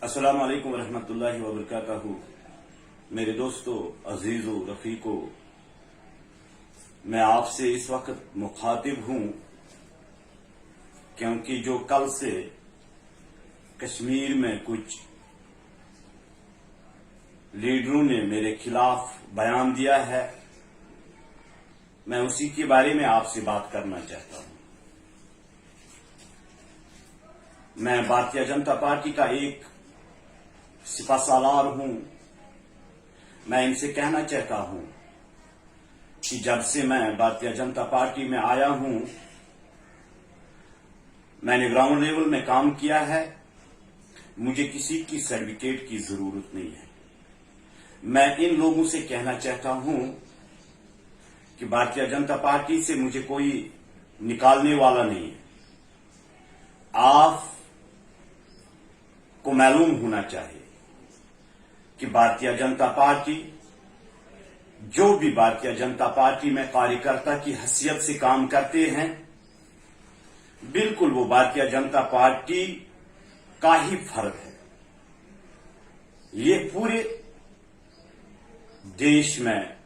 अस्सलाम वालेकुम रहमतुल्लाहि व बरकातहू। मेरे दोस्तों, अजीजों, रफीकों, मैं आपसे इस वक्त मुखातिब हूं क्योंकि जो कल से कश्मीर में कुछ लीडरों ने मेरे खिलाफ बयान दिया है, मैं उसी के बारे में आपसे बात करना चाहता हूं। मैं भारतीय जनता पार्टी का एक सिपाहसालार हूं। मैं इनसे कहना चाहता हूं कि जब से मैं भारतीय जनता पार्टी में आया हूं, मैंने ग्राउंड लेवल में काम किया है। मुझे किसी की सर्टिफिकेट की जरूरत नहीं है। मैं इन लोगों से कहना चाहता हूं कि भारतीय जनता पार्टी से मुझे कोई निकालने वाला नहीं है। आप को मालूम होना चाहिए कि भारतीय जनता पार्टी, जो भी भारतीय जनता पार्टी में कार्यकर्ता की हैसियत से काम करते हैं, बिल्कुल वो भारतीय जनता पार्टी का ही फर्ज है। ये पूरे देश में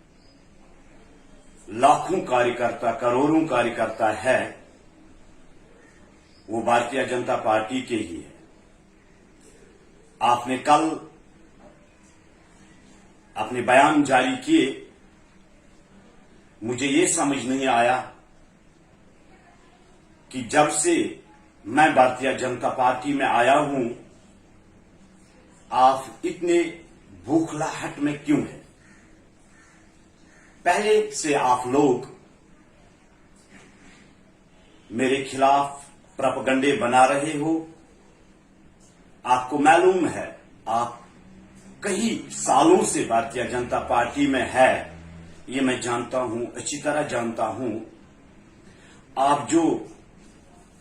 लाखों कार्यकर्ता, करोड़ों कार्यकर्ता है, वो भारतीय जनता पार्टी के ही है। आपने कल अपने बयान जारी किए, मुझे ये समझ नहीं आया कि जब से मैं भारतीय जनता पार्टी में आया हूं, आप इतने भूखलाहट में क्यों हैं? पहले से आप लोग मेरे खिलाफ प्रोपेगेंडे बना रहे हो। आपको मालूम है, आप कई सालों से भारतीय जनता पार्टी में है, ये मैं जानता हूं, अच्छी तरह जानता हूं।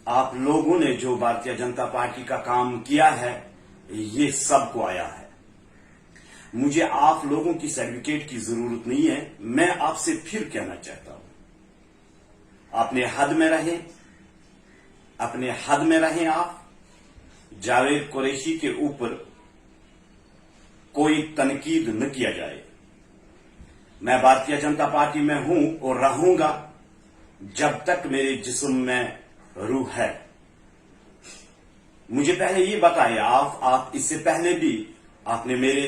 आप लोगों ने जो भारतीय जनता पार्टी का काम किया है, ये सबको आया है। मुझे आप लोगों की सर्टिफिकेट की जरूरत नहीं है। मैं आपसे फिर कहना चाहता हूं, अपने हद में रहें, अपने हद में रहें। आप जावेद कुरैशी के ऊपर कोई तनकीद न किया जाए। मैं भारतीय जनता पार्टी में हूं और रहूंगा जब तक मेरे जिस्म में रूह है। मुझे पहले ये बताइए, आप इससे पहले भी आपने मेरे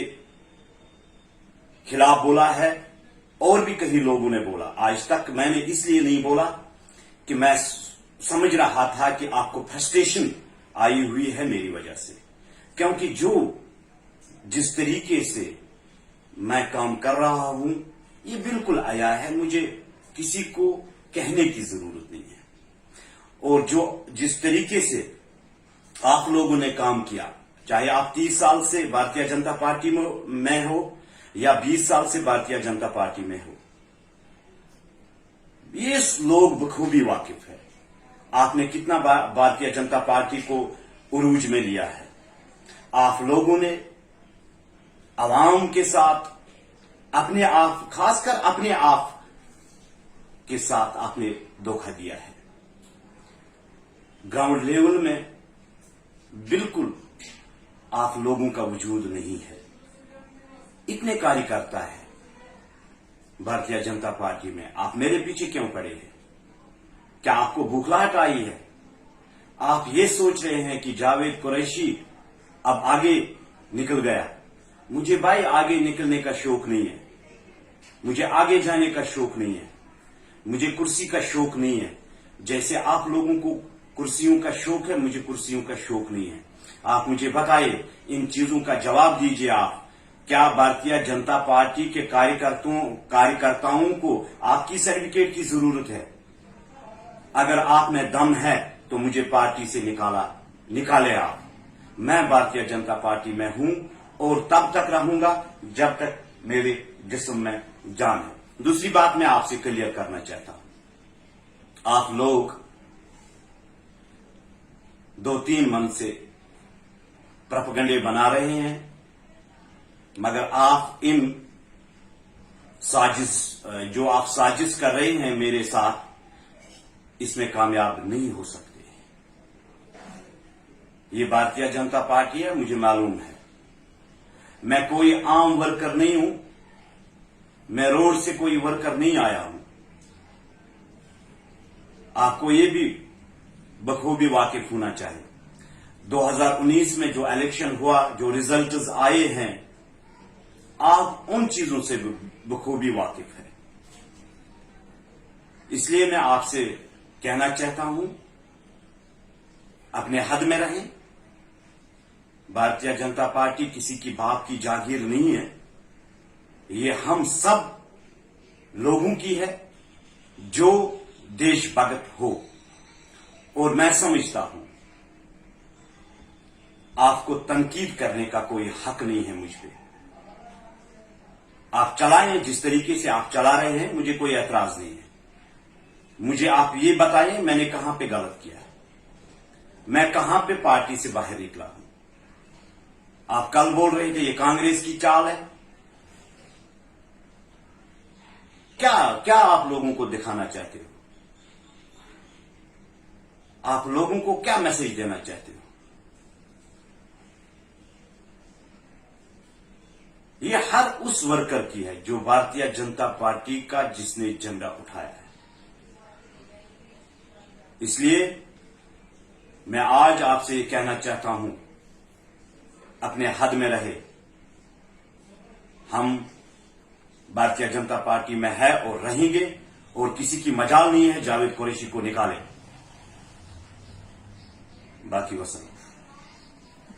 खिलाफ बोला है और भी कई लोगों ने बोला। आज तक मैंने इसलिए नहीं बोला कि मैं समझ रहा था कि आपको फ्रस्ट्रेशन आई हुई है मेरी वजह से, क्योंकि जिस तरीके से मैं काम कर रहा हूं, ये बिल्कुल आया है। मुझे किसी को कहने की जरूरत नहीं है। और जिस तरीके से आप लोगों ने काम किया, चाहे आप 30 साल से भारतीय जनता पार्टी में हो या 20 साल से भारतीय जनता पार्टी में हो, ये लोग बखूबी वाकिफ है। आपने कितना भारतीय जनता पार्टी को उरूज में लिया है। आप लोगों ने आवाम के साथ, अपने आप, खासकर अपने आप के साथ आपने धोखा दिया है। ग्राउंड लेवल में बिल्कुल आप लोगों का वजूद नहीं है। इतने कार्यकर्ता है भारतीय जनता पार्टी में, आप मेरे पीछे क्यों पड़े हैं? क्या आपको भूखलाहट आई है? आप ये सोच रहे हैं कि जावेद कुरैशी अब आगे निकल गया। मुझे भाई आगे निकलने का शौक नहीं है। मुझे आगे जाने का शौक नहीं है। मुझे कुर्सी का शौक नहीं है। जैसे आप लोगों को कुर्सियों का शौक है, मुझे कुर्सियों का शौक नहीं है। आप मुझे बताइए, इन चीजों का जवाब दीजिए। आप क्या भारतीय जनता पार्टी के कार्यकर्ताओं को आपकी सर्टिफिकेट की जरूरत है? अगर आप में दम है तो मुझे पार्टी से निकाले आप। मैं भारतीय जनता पार्टी में हूं और तब तक रहूंगा जब तक मेरे जिस्म में जान है। दूसरी बात मैं आपसे क्लियर करना चाहता हूं, आप लोग 2-3 मन से प्रोपेगेंडे बना रहे हैं, मगर आप जो आप साजिश कर रहे हैं मेरे साथ, इसमें कामयाब नहीं हो सकते। ये भारतीय जनता पार्टी है, मुझे मालूम है। मैं कोई आम वर्कर नहीं हूं, मैं रोड से कोई वर्कर नहीं आया हूं। आपको ये भी बखूबी वाकिफ होना चाहिए, 2019 में जो इलेक्शन हुआ, जो रिजल्ट्स आए हैं, आप उन चीजों से बखूबी वाकिफ है। इसलिए मैं आपसे कहना चाहता हूं, अपने हद में रहें। भारतीय जनता पार्टी किसी की बाप की जागीर नहीं है, ये हम सब लोगों की है जो देशभक्त हो। और मैं समझता हूं आपको तनकीद करने का कोई हक नहीं है मुझ पे। आप चलाएं जिस तरीके से आप चला रहे हैं, मुझे कोई एतराज नहीं है। मुझे आप ये बताएं मैंने कहां पे गलत किया है, मैं कहां पे पार्टी से बाहर निकला हूं। आप कल बोल रहे थे ये कांग्रेस की चाल है। क्या आप लोगों को दिखाना चाहते हो? आप लोगों को क्या मैसेज देना चाहते हो? ये हर उस वर्कर की है जो भारतीय जनता पार्टी का, जिसने झंडा उठाया है। इसलिए मैं आज आपसे कहना चाहता हूं, अपने हद में रहे। हम भारतीय जनता पार्टी में है और रहेंगे, और किसी की मजाल नहीं है जावेद कुरैशी को निकाले। बाकी वसल्लम।